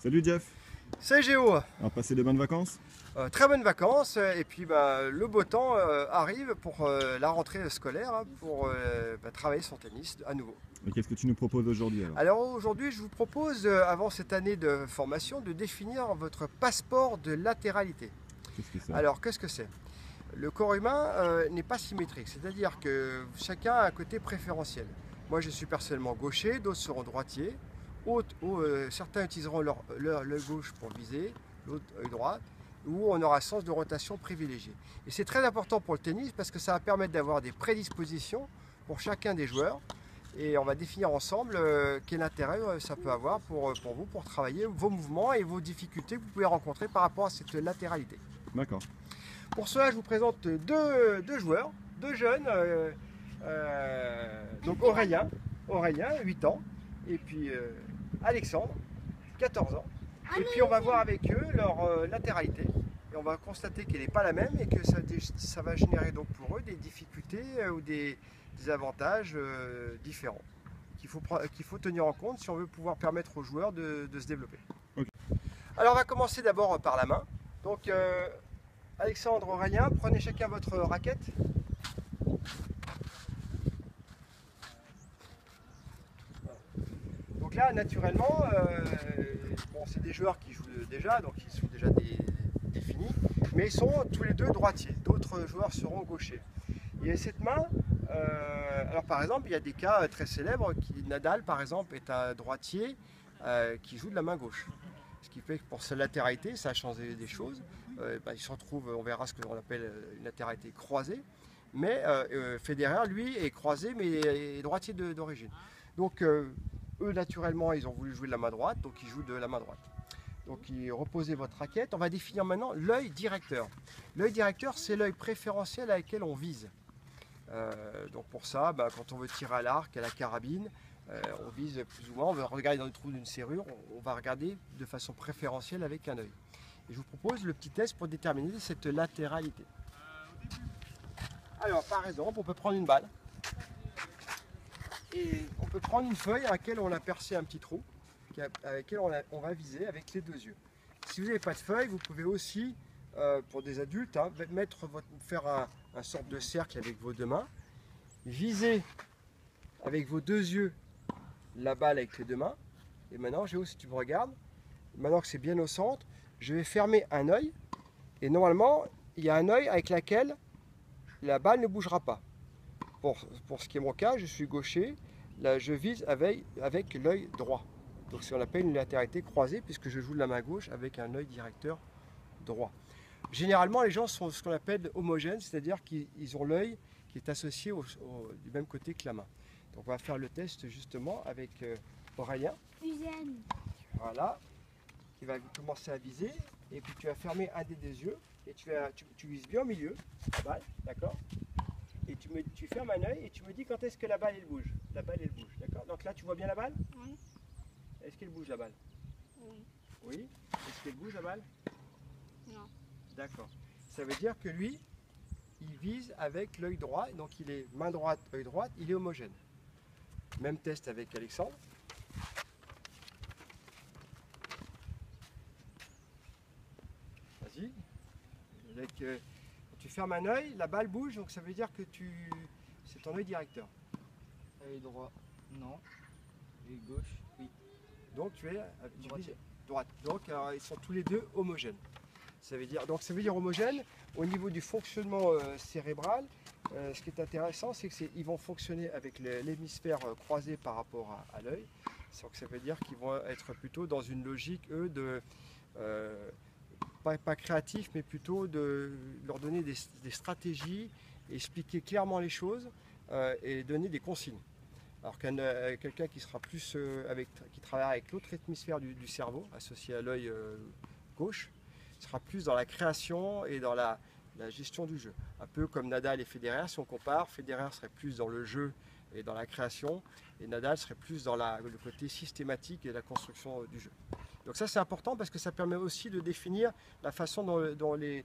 Salut Jeff, C'est Géo. on va passer des bonnes vacances? Très bonnes vacances et puis le beau temps arrive pour la rentrée scolaire hein, pour travailler son tennis à nouveau. Et qu'est-ce que tu nous proposes aujourd'hui alors? Alors aujourd'hui je vous propose avant cette année de formation de définir votre passeport de latéralité. Qu'est-ce que c'est? Alors qu'est-ce que c'est? Le corps humain n'est pas symétrique, c'est-à-dire que chacun a un côté préférentiel. Moi je suis personnellement gaucher, d'autres seront droitiers, certains utiliseront l'œil gauche pour viser, l'autre œil droit, où on aura un sens de rotation privilégié. Et c'est très important pour le tennis parce que ça va permettre d'avoir des prédispositions pour chacun des joueurs. Et on va définir ensemble quel intérêt ça peut avoir pour vous, pour travailler vos mouvements et vos difficultés que vous pouvez rencontrer par rapport à cette latéralité. D'accord. Pour cela, je vous présente deux joueurs, deux jeunes, donc Aurélien, 8 ans, et puis Alexandre, 14 ans. Et puis on va voir avec eux leur latéralité. Et on va constater qu'elle n'est pas la même et que ça va générer donc pour eux des difficultés ou des avantages différents qu'il faut tenir en compte si on veut pouvoir permettre aux joueurs de se développer. Okay. Alors on va commencer d'abord par la main. Donc Alexandre, Aurélien, prenez chacun votre raquette. Donc là, naturellement, bon, c'est des joueurs qui jouent déjà, donc ils sont déjà définis, mais ils sont tous les deux droitiers. D'autres joueurs seront gauchers. Et cette main, alors par exemple, il y a des cas très célèbres. Nadal, par exemple, est un droitier qui joue de la main gauche. Ce qui fait que pour sa latéralité, ça a changé des choses. Il se retrouve, on verra ce qu'on appelle une latéralité croisée. Mais Federer, lui, est croisé, mais est droitier d'origine. Donc, eux, naturellement, ils ont voulu jouer de la main droite, donc ils jouent de la main droite. Donc, reposez votre raquette. On va définir maintenant l'œil directeur. L'œil directeur, c'est l'œil préférentiel avec lequel on vise. Donc, pour ça, quand on veut tirer à l'arc, à la carabine, on vise plus ou moins, on va regarder dans le trou d'une serrure, on va regarder de façon préférentielle avec un œil. Et je vous propose le petit test pour déterminer cette latéralité. Alors, par exemple, on peut prendre une balle. Et on peut prendre une feuille à laquelle on a percé un petit trou, avec laquelle on va viser avec les deux yeux. Si vous n'avez pas de feuille, vous pouvez aussi, pour des adultes, hein, faire un sorte de cercle avec vos deux mains, viser avec vos deux yeux la balle avec les deux mains. Et maintenant, Géo, si tu me regardes, maintenant que c'est bien au centre, je vais fermer un œil. Et normalement, il y a un œil avec lequel la balle ne bougera pas. Pour ce qui est mon cas, je suis gaucher, là je vise avec l'œil droit. Donc c'est ce qu'on appelle une latéralité croisée puisque je joue de la main gauche avec un œil directeur droit. Généralement les gens sont ce qu'on appelle homogènes, c'est-à-dire qu'ils ont l'œil qui est associé du même côté que la main. Donc on va faire le test justement avec Aurélien. Voilà, qui va commencer à viser et puis tu vas fermer un des deux yeux et tu vises bien au milieu, la balle, d'accord? Et tu fermes un œil et tu me dis quand est-ce que la balle elle bouge. La balle elle bouge, d'accord? Donc là tu vois bien la balle? Oui. Est-ce qu'elle bouge la balle? Oui. Oui. Est-ce qu'elle bouge la balle? Non. D'accord. Ça veut dire que lui, il vise avec l'œil droit, donc il est main droite, œil droite, il est homogène. Même test avec Alexandre. Vas-y. Tu fermes un œil, la balle bouge, donc ça veut dire que c'est ton œil directeur. Œil droit, non. Œil gauche, oui. Donc tu vises droite. Donc ils sont tous les deux homogènes. Ça veut dire homogène au niveau du fonctionnement cérébral. Ce qui est intéressant, c'est qu'ils vont fonctionner avec l'hémisphère croisé par rapport à l'œil. Donc ça veut dire qu'ils vont être plutôt dans une logique, eux, de pas créatif, mais plutôt de leur donner des stratégies, expliquer clairement les choses et donner des consignes. Alors quelqu'un qui sera plus qui travaille avec l'autre hémisphère du cerveau, associé à l'œil gauche, sera plus dans la création et dans la gestion du jeu. Un peu comme Nadal et Federer, si on compare, Federer serait plus dans le jeu et dans la création, et Nadal serait plus dans le côté systématique et la construction du jeu. Donc ça c'est important parce que ça permet aussi de définir la façon dont les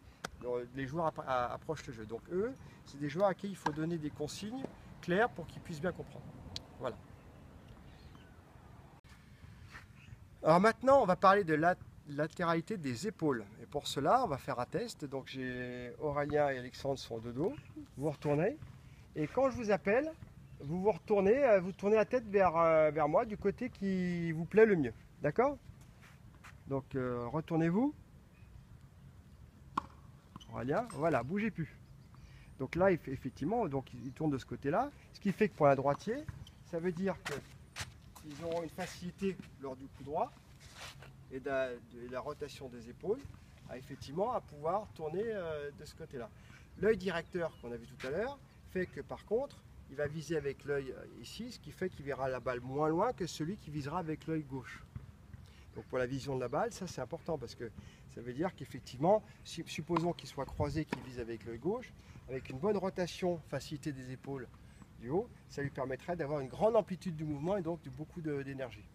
joueurs approchent le jeu. Donc eux, c'est des joueurs à qui il faut donner des consignes claires pour qu'ils puissent bien comprendre. Voilà. Alors maintenant, on va parler de la latéralité des épaules. Et pour cela, on va faire un test. Donc Aurélien et Alexandre sont de dos. Vous retournez. Et quand je vous appelle, vous tournez la tête vers moi, du côté qui vous plaît le mieux. D'accord? Donc retournez-vous. Aurélien, voilà, bougez plus. Donc là, effectivement, donc, il tourne de ce côté-là. Ce qui fait que pour un droitier, ça veut dire qu'ils auront une facilité lors du coup droit et de la rotation des épaules effectivement à pouvoir tourner de ce côté-là. L'œil directeur qu'on a vu tout à l'heure fait que par contre, il va viser avec l'œil ici, ce qui fait qu'il verra la balle moins loin que celui qui visera avec l'œil gauche. Donc pour la vision de la balle, ça c'est important parce que ça veut dire qu'effectivement, supposons qu'il soit croisé, qu'il vise avec l'œil gauche, avec une bonne rotation, facilité des épaules du haut, ça lui permettrait d'avoir une grande amplitude du mouvement et donc de beaucoup d'énergie.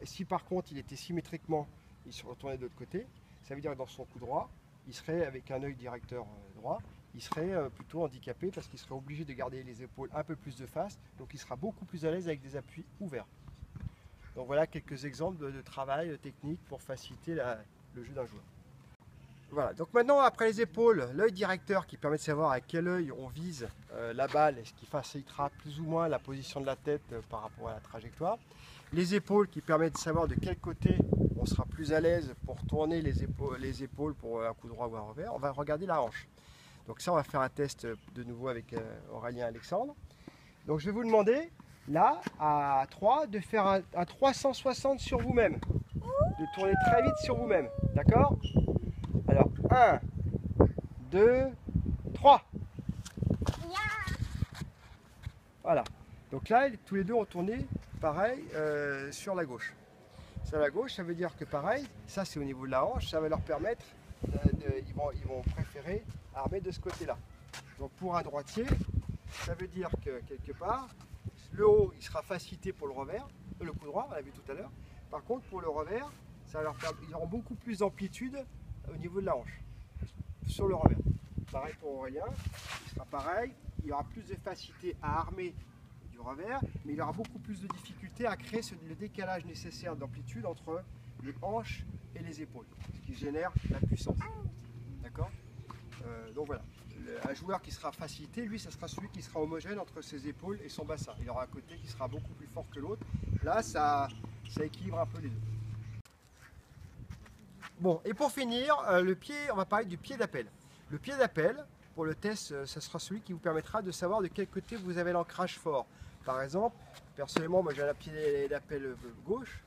Si par contre il était symétriquement, il se retournait de l'autre côté, ça veut dire que dans son coup droit, il serait avec un œil directeur droit, il serait plutôt handicapé parce qu'il serait obligé de garder les épaules un peu plus de face, donc il sera beaucoup plus à l'aise avec des appuis ouverts. Donc voilà quelques exemples de travail technique pour faciliter le jeu d'un joueur. Voilà, donc maintenant après les épaules, l'œil directeur qui permet de savoir à quel œil on vise la balle et ce qui facilitera plus ou moins la position de la tête par rapport à la trajectoire. Les épaules qui permettent de savoir de quel côté on sera plus à l'aise pour tourner les épaules pour un coup droit ou un revers. On va regarder la hanche. Donc ça, on va faire un test de nouveau avec Aurélien et Alexandre. Donc je vais vous demander, là, à 3, de faire un 360 sur vous-même. De tourner très vite sur vous-même. D'accord? Alors, 1, 2, 3. Voilà. Donc là, tous les deux ont tourné pareil sur la gauche. Sur la gauche, ça veut dire que pareil, ça c'est au niveau de la hanche, ça va leur permettre, ils vont préférer armer de ce côté-là. Donc pour un droitier, ça veut dire que quelque part, le haut, il sera facilité pour le revers, le coup droit, on l'a vu tout à l'heure. Par contre, pour le revers, ils auront beaucoup plus d'amplitude au niveau de la hanche, sur le revers. Pareil pour Aurélien, il sera pareil, il y aura plus de facilité à armer du revers, mais il aura beaucoup plus de difficulté à créer le décalage nécessaire d'amplitude entre les hanches et les épaules, ce qui génère la puissance. D'accord? Donc voilà, un joueur qui sera facilité, lui, ce sera celui qui sera homogène entre ses épaules et son bassin. Il aura un côté qui sera beaucoup plus fort que l'autre. Là, ça équilibre un peu les deux. Bon, et pour finir, le pied, on va parler du pied d'appel. Le pied d'appel, pour le test, ce sera celui qui vous permettra de savoir de quel côté vous avez l'ancrage fort. Par exemple, personnellement, moi j'ai un pied d'appel gauche,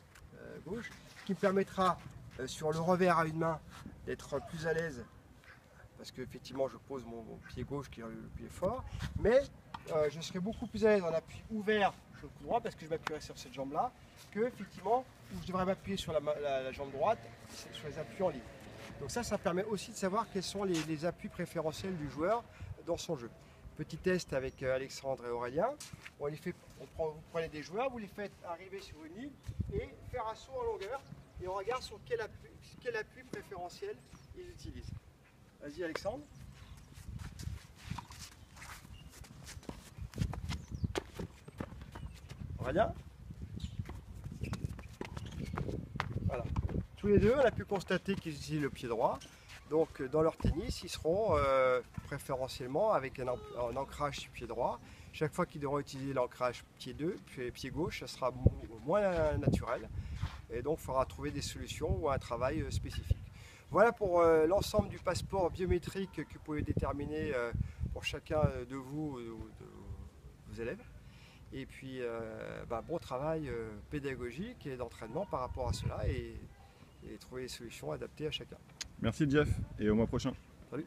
qui me permettra sur le revers à une main d'être plus à l'aise, parce qu'effectivement je pose mon pied gauche qui est le pied fort, mais je serai beaucoup plus à l'aise en appui ouvert sur le coup droit, parce que je m'appuierai sur cette jambe-là, que effectivement où je devrais m'appuyer sur la jambe droite, sur les appuis en ligne. Donc ça permet aussi de savoir quels sont les appuis préférentiels du joueur dans son jeu. Petit test avec Alexandre et Aurélien. Vous prenez des joueurs, vous les faites arriver sur une ligne et faire un saut en longueur. Et on regarde sur quel appui préférentiel ils utilisent. Vas-y Alexandre. Aurélien. Voilà. Tous les deux, on a pu constater qu'ils utilisent le pied droit. Donc dans leur tennis, ils seront préférentiellement avec un ancrage sur pied droit. Chaque fois qu'ils devront utiliser l'ancrage pied gauche, ça sera moins naturel. Et donc il faudra trouver des solutions ou un travail spécifique. Voilà pour l'ensemble du passeport biométrique que vous pouvez déterminer pour chacun de vous, de vos élèves. Et puis bon travail pédagogique et d'entraînement par rapport à cela et trouver des solutions adaptées à chacun. Merci Jeff et au mois prochain. Salut.